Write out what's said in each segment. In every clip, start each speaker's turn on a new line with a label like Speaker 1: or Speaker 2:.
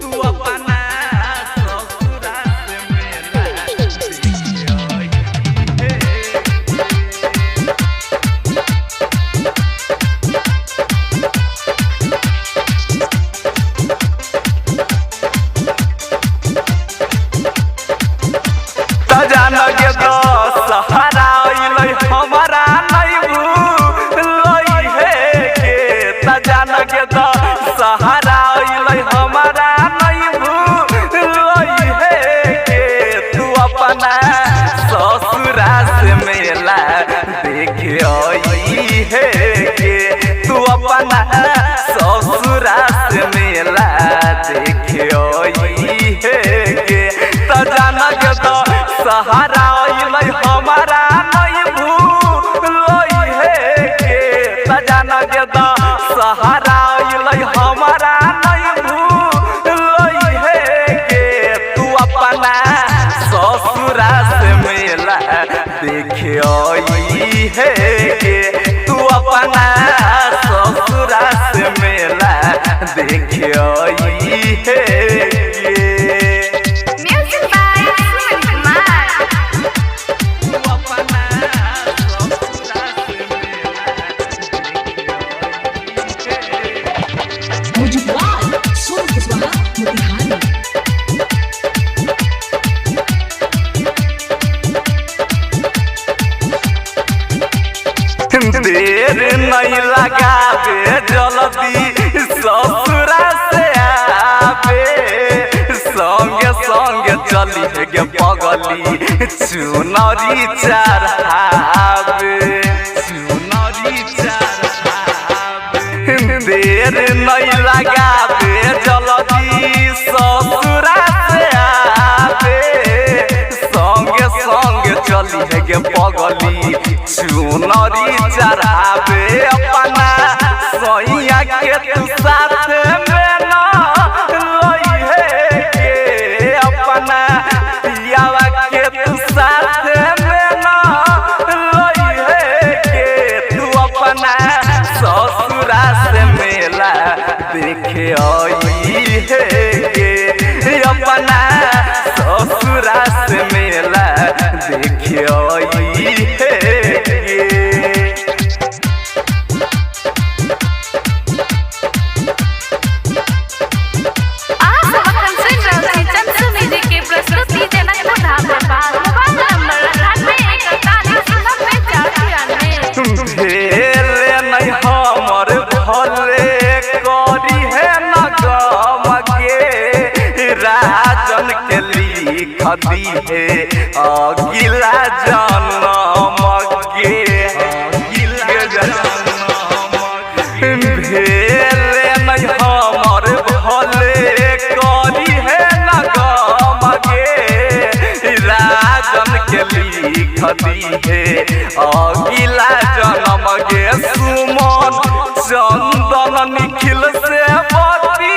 Speaker 1: तू अपना ससुरा से मेला जान के तो सहारा अइलै हमारा नहीं भूलई हे के जान के तो सहारा अइलै हमारा नहीं भूलई हे के तू अपना ससुरा से मेला देखे आई हे के तू अपना ससुरा से मेला देखे आई हे के जान के तो सहारा अइलै हमारा नहीं भूलई हे के जान के तो सहारा अइलै हमारा नहीं भूलई हे के तू अपना ससुरा से मेला देखे आई हे के तू अपना ससुरा से मेला देखे आई हे देर नहीं लगावे जल्दी ससुरा से आवे संगे संगे चली गे पगली चुनरी चढ़ावे चुनरी चढ़ावे देर नहीं लगावे जल्दी ससुरा से आवे संगे संगे चली गे पगली चुनरी चढ़ावे अपना सैया के तू साथ में ना लई हे के अपना पियावा के तू साथ में ना लई हे के तू अपना ससुरा से मेला देखे आई हे के अपना ससुरा से मेला देखे आई हे हमर भले करी है न गम के राजन के लिख दी है अगिला जन्म के भेले नहीं हमर भले करी है न गम के राजन के लिख दी है अगिला जन्म के सुमन चंदन निखिल से बती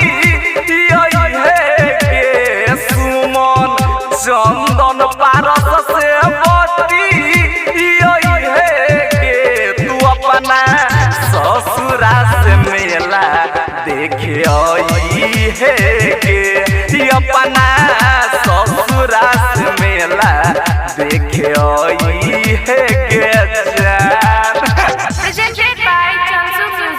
Speaker 1: हे के सुमन चंदन पारस से बती हे के तू अपना ससुरा से मेला देखे आई हे के अपना ससुरा से मेला देखे आई हे के